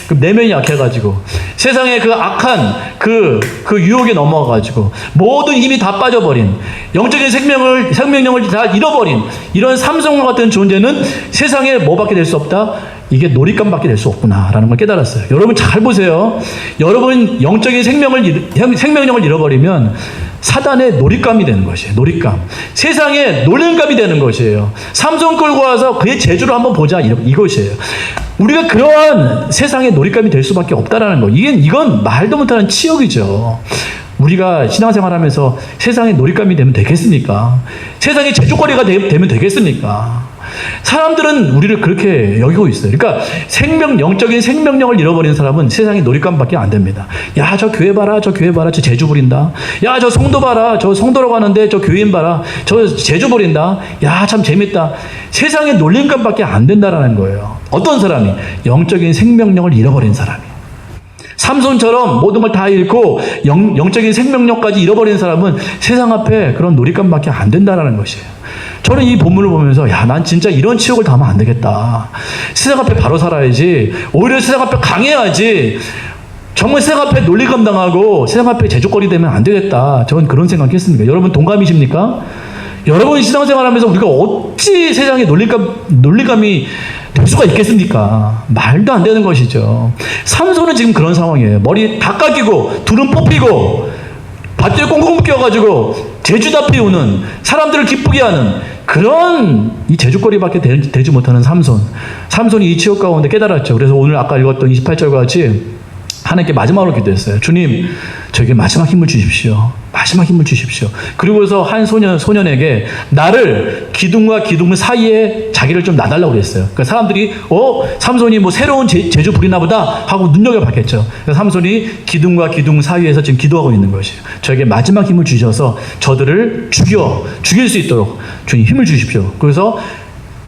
그 내면이 약해가지고 세상에 그 악한 그 유혹에 넘어가가지고 모든 힘이 다 빠져버린 영적인 생명력을 다 잃어버린 이런 삼손과 같은 존재는 세상에 뭐밖에 될 수 없다? 이게 놀잇감밖에 될 수 없구나라는 걸 깨달았어요. 여러분 잘 보세요. 여러분 영적인 생명력을 잃어버리면 사단의 놀잇감이 되는 것이에요. 놀잇감. 세상의 놀림감이 되는 것이에요. 삼손 끌고 와서 그의 재주를 한번 보자 이것이에요. 우리가 그러한 세상의 놀잇감이 될 수밖에 없다라는 거. 이건 말도 못하는 치욕이죠. 우리가 신앙생활하면서 세상의 놀잇감이 되면 되겠습니까? 세상의 재주거리가 되면 되겠습니까? 사람들은 우리를 그렇게 여기고 있어요. 그러니까 영적인 생명력을 잃어버리는 사람은 세상의 놀잇감밖에 안 됩니다. 야, 저 교회 봐라, 저 재주 부린다. 야, 저 성도 봐라, 저 성도라고 하는데 저 교인 봐라, 저 재주 부린다. 야, 참 재밌다. 세상의 놀림감밖에 안 된다라는 거예요. 어떤 사람이? 영적인 생명력을 잃어버린 사람이. 삼손처럼 모든 걸 다 잃고 영적인 생명력까지 잃어버린 사람은 세상 앞에 그런 놀잇감밖에 안 된다라는 것이에요. 저는 이 본문을 보면서 난 진짜 이런 치욕을 당하면 안 되겠다. 세상 앞에 바로 살아야지. 오히려 세상 앞에 강해야지. 정말 세상 앞에 놀림감 당하고 세상 앞에 제조거리 되면 안 되겠다. 저는 그런 생각했습니다. 여러분 동감이십니까? 여러분 신앙생활하면서 우리가 어찌 세상에 놀림감이 될 수가 있겠습니까? 말도 안 되는 것이죠. 삼손은 지금 그런 상황이에요. 머리 다 깎이고 둘은 뽑히고 밧줄에 꽁꽁 묶여가지고 재주다 피우는 사람들을 기쁘게 하는 그런 이 재주거리밖에 되지 못하는 삼손이 이 치욕 가운데 깨달았죠. 그래서 오늘 아까 읽었던 28절과 같이 하나님께 마지막으로 기도했어요. 주님, 저에게 마지막 힘을 주십시오. 마지막 힘을 주십시오. 그리고서 한 소년에게 나를 기둥과 기둥 사이에 자기를 좀 놔달라고 그랬어요. 그러니까 사람들이 삼손이 뭐 새로운 재주 부리나 보다 하고 눈여겨봤겠죠. 그래서 삼손이 기둥과 기둥 사이에서 지금 기도하고 있는 것이에요. 저에게 마지막 힘을 주셔서 저들을 죽일 수 있도록 주님 힘을 주십시오. 그래서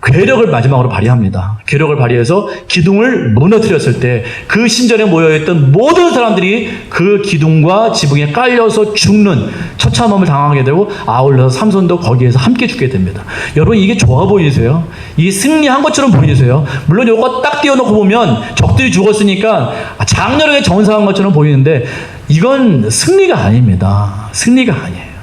괴력을 마지막으로 발휘합니다. 괴력을 발휘해서 기둥을 무너뜨렸을 때 그 신전에 모여있던 모든 사람들이 그 기둥과 지붕에 깔려서 죽는 처참함을 당하게 되고 아울러서 삼손도 거기에서 함께 죽게 됩니다. 여러분 이게 좋아 보이세요? 이 승리한 것처럼 보이세요? 물론 이거 딱 띄워놓고 보면 적들이 죽었으니까 장렬하게 전사한 것처럼 보이는데 이건 승리가 아닙니다. 승리가 아니에요.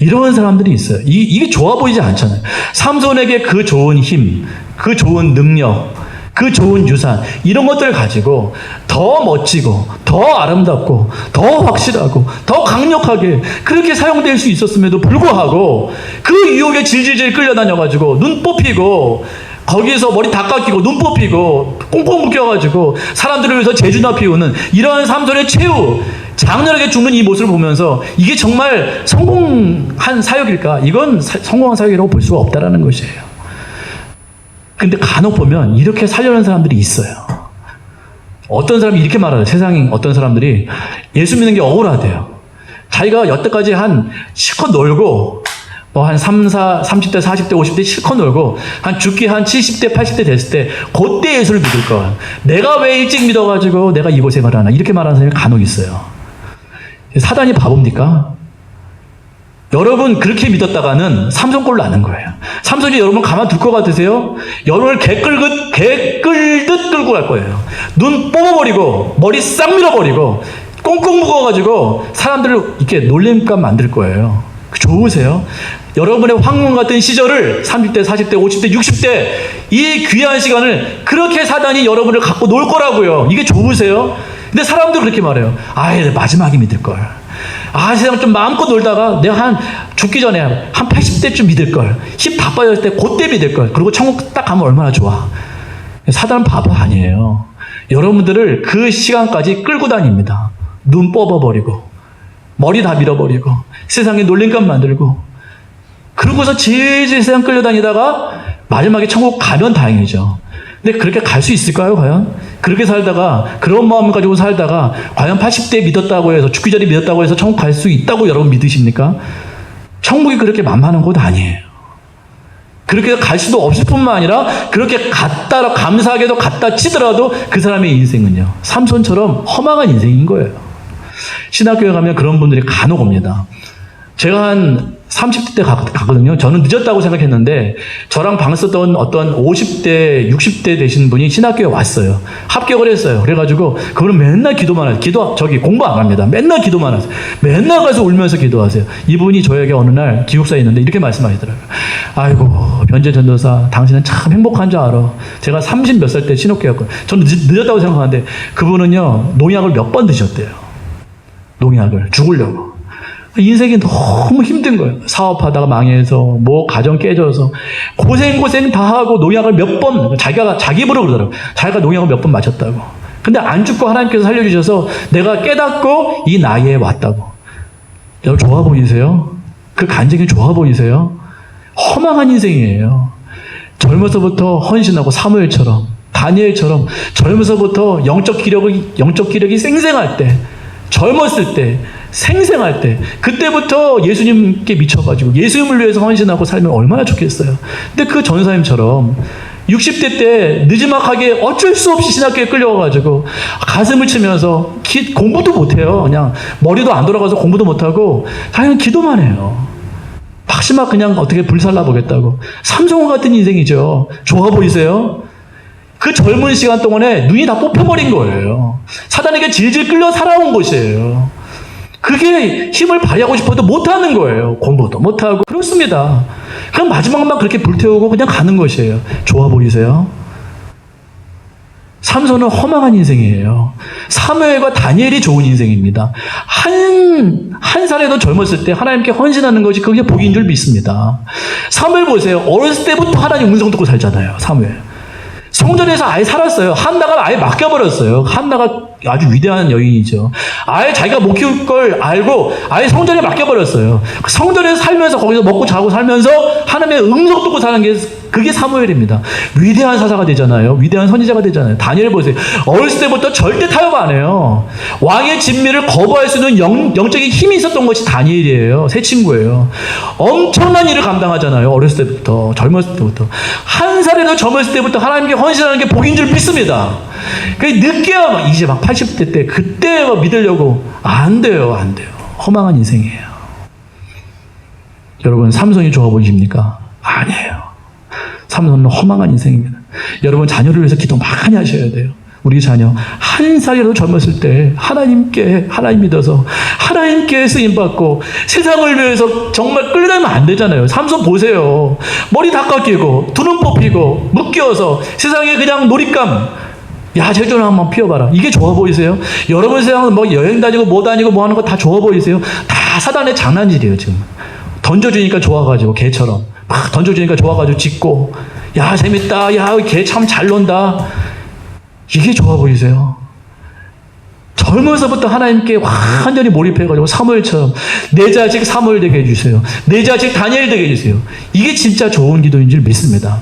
이런 사람들이 있어요. 이게 좋아 보이지 않잖아요. 삼손에게 그 좋은 힘, 그 좋은 능력, 그 좋은 유산, 이런 것들을 가지고 더 멋지고, 더 아름답고, 더 확실하고, 더 강력하게 그렇게 사용될 수 있었음에도 불구하고 그 유혹에 질질질 끌려다녀가지고 눈 뽑히고, 거기에서 머리 다 깎이고 눈 뽑히고 꽁꽁 묶여가지고 사람들을 위해서 재주나 피우는 이러한 삼손의 최후, 장렬하게 죽는 이 모습을 보면서 이게 정말 성공한 사역일까? 이건 성공한 사역이라고 볼 수가 없다라는 것이에요. 근데 간혹 보면 이렇게 살려는 사람들이 있어요. 어떤 사람이 이렇게 말하죠. 세상에 어떤 사람들이 예수 믿는 게 억울하대요. 자기가 여태까지 한 실컷 놀고 한 30대, 40대, 50대 실컷 놀고 한 죽기 한 70대, 80대 됐을 때 그때 예수를 믿을 거야. 내가 왜 일찍 믿어가지고 내가 이 고생을 하나. 이렇게 말하는 사람이 간혹 있어요. 사단이 바보입니까? 여러분 그렇게 믿었다가는 삼손 꼴 나는 거예요. 삼손이 여러분 가만둘 것 같으세요? 여러분을 개 끌듯 끌고 갈 거예요. 눈 뽑아버리고 머리 싹 밀어버리고 꽁꽁 묶어가지고 사람들을 이렇게 놀림감 만들 거예요. 좋으세요? 여러분의 황금 같은 시절을 30대, 40대, 50대, 60대 이 귀한 시간을 그렇게 사단이 여러분을 갖고 놀 거라고요. 이게 좋으세요? 근데 사람들 그렇게 말해요. 마지막에 믿을걸. 세상 좀 마음껏 놀다가 내가 한 죽기 전에 한 80대쯤 믿을걸. 힘 다 빠졌을 때 그때 믿을걸. 그리고 천국 딱 가면 얼마나 좋아. 사단은 바보 아니에요. 여러분들을 그 시간까지 끌고 다닙니다. 눈 뽑아버리고 머리 다 밀어버리고 세상에 놀림감 만들고 그러고서 질질 세상 끌려다니다가 마지막에 천국 가면 다행이죠. 근데 그렇게 갈 수 있을까요, 과연? 그렇게 살다가, 그런 마음 가지고 살다가, 과연 80대 믿었다고 해서, 죽기 전에 믿었다고 해서 천국 갈 수 있다고 여러분 믿으십니까? 천국이 그렇게 만만한 곳 아니에요. 그렇게 갈 수도 없을 뿐만 아니라, 그렇게 감사하게도 갔다 치더라도 그 사람의 인생은요, 삼손처럼 허망한 인생인 거예요. 신학교에 가면 그런 분들이 간혹 옵니다. 제가 한 30대 때 갔거든요. 저는 늦었다고 생각했는데 저랑 방 썼던 어떤 50대, 60대 되신 분이 신학교에 왔어요. 합격을 했어요. 그래가지고 그분은 맨날 기도만 하세요. 공부 안 합니다. 맨날 기도만 하세요. 맨날 가서 울면서 기도하세요. 이분이 저에게 어느 날 기숙사에 있는데 이렇게 말씀하시더라고요. 아이고 변재 전도사 당신은 참 행복한 줄 알아. 제가 30 몇 살 때 신학교였거든요. 저는 늦었다고 생각하는데 그분은요 농약을 몇 번 드셨대요. 농약을 죽으려고. 인생이 너무 힘든 거예요. 사업하다가 망해서, 가정 깨져서, 고생 다 하고 농약을 몇 번, 자기 입으로 그러더라고요. 자기가 농약을 몇 번 맞췄다고. 근데 안 죽고 하나님께서 살려주셔서 내가 깨닫고 이 나이에 왔다고. 여러분 좋아 보이세요? 그 간증이 좋아 보이세요? 허망한 인생이에요. 젊어서부터 헌신하고 사무엘처럼, 다니엘처럼 젊어서부터 영적 기력이 쌩쌩할 때, 젊었을 때, 생생할 때 그때부터 예수님께 미쳐가지고 예수님을 위해서 헌신하고 살면 얼마나 좋겠어요. 근데 그 전사님처럼 60대 때 느지막하게 어쩔 수 없이 신학교에 끌려와가지고 가슴을 치면서 공부도 못해요. 그냥 머리도 안 돌아가서 공부도 못하고 그냥 기도만 해요. 박시막 그냥 어떻게 불살라 보겠다고. 삼손 같은 인생이죠. 좋아 보이세요? 그 젊은 시간 동안에 눈이 다 뽑혀버린 거예요. 사단에게 질질 끌려 살아온 것이에요. 그게 힘을 발휘하고 싶어도 못하는 거예요. 공부도 못하고. 그렇습니다. 그럼 마지막만 그렇게 불태우고 그냥 가는 것이에요. 좋아 보이세요? 삼손은 허망한 인생이에요. 사무엘과 다니엘이 좋은 인생입니다. 한 살에도 젊었을 때 하나님께 헌신하는 것이 그게 복인 줄 믿습니다. 사무엘 보세요. 어렸을 때부터 하나님 음성 듣고 살잖아요. 사무엘. 성전에서 아예 살았어요. 한나가 아예 맡겨버렸어요. 한나가 아주 위대한 여인이죠. 아예 자기가 못 키울 걸 알고 아예 성전에 맡겨버렸어요. 성전에서 살면서 거기서 먹고 자고 살면서 하나님의 음성 듣고 사는 게 그게 사무엘입니다. 위대한 사사가 되잖아요. 위대한 선지자가 되잖아요. 다니엘 보세요. 어렸을 때부터 절대 타협 안 해요. 왕의 진미를 거부할 수 있는 영적인 힘이 있었던 것이 다니엘이에요. 새 친구예요. 엄청난 일을 감당하잖아요. 어렸을 때부터, 젊었을 때부터. 한 살에도 젊었을 때부터 하나님께 헌신하는 게 복인 줄 믿습니다. 늦게야 이제 막 80대 때 그때 믿으려고 안 돼요. 허망한 인생이에요. 여러분 삼손이 좋아 보이십니까? 아니에요. 삼손은 허망한 인생입니다. 여러분 자녀를 위해서 기도 많이 하셔야 돼요. 우리 자녀 한 살이라도 젊었을 때 하나님 믿어서 하나님께 쓰임받고 세상을 위해서 정말 끌려다니면 안 되잖아요. 삼손 보세요. 머리 다 깎이고 두 눈 뽑히고 묶여서 세상에 그냥 놀잇감 야채전 한번 피워봐라. 이게 좋아 보이세요? 여러분 세상은 뭐 여행 다니고 뭐 다니고 뭐 하는 거 다 좋아 보이세요? 다 사단의 장난질이에요 지금. 던져주니까 좋아가지고 개처럼 막 던져주니까 좋아가지고 짖고 야 재밌다 야 개 참 잘 논다. 이게 좋아 보이세요? 젊어서부터 하나님께 완전히 몰입해가지고 사무엘처럼 내 자식 사무엘 되게 해주세요. 내 자식 다니엘 되게 해주세요. 이게 진짜 좋은 기도인 줄 믿습니다.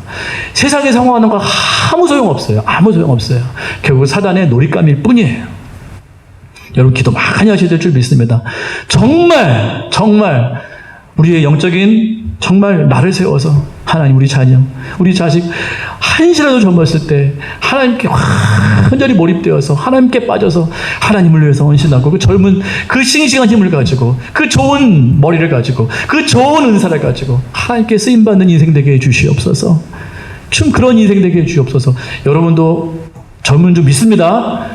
세상에 성공하는 거 아무 소용없어요. 아무 소용없어요. 결국 사단의 놀잇감일 뿐이에요. 여러분 기도 많이 하셔야 될 줄 믿습니다. 정말 우리의 영적인 정말 나를 세워서 하나님 우리 자녀 우리 자식 한시라도 젊었을 때 하나님께 완전히 몰입되어서 하나님께 빠져서 하나님을 위해서 헌신하고 그 젊은 그 싱싱한 힘을 가지고 그 좋은 머리를 가지고 그 좋은 은사를 가지고 하나님께 쓰임받는 인생 되게 해주시옵소서. 좀 그런 인생 되게 해주시옵소서. 여러분도 젊은 줄 믿습니다.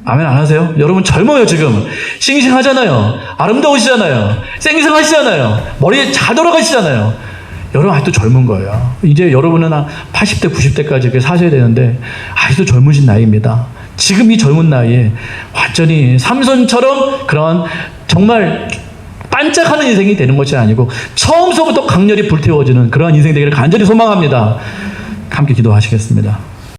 아멘 안 하세요? 여러분 젊어요 지금. 싱싱하잖아요. 아름다우시잖아요. 쌩쌩하시잖아요. 머리에 잘 돌아가시잖아요. 여러분 아직도 젊은 거예요. 이제 여러분은 한 80대 90대까지 이렇게 사셔야 되는데 아직도 젊으신 나이입니다. 지금 이 젊은 나이에 완전히 삼손처럼 그런 정말 반짝하는 인생이 되는 것이 아니고 처음서부터 강렬히 불태워지는 그러한 인생 되기를 간절히 소망합니다. 함께 기도하시겠습니다.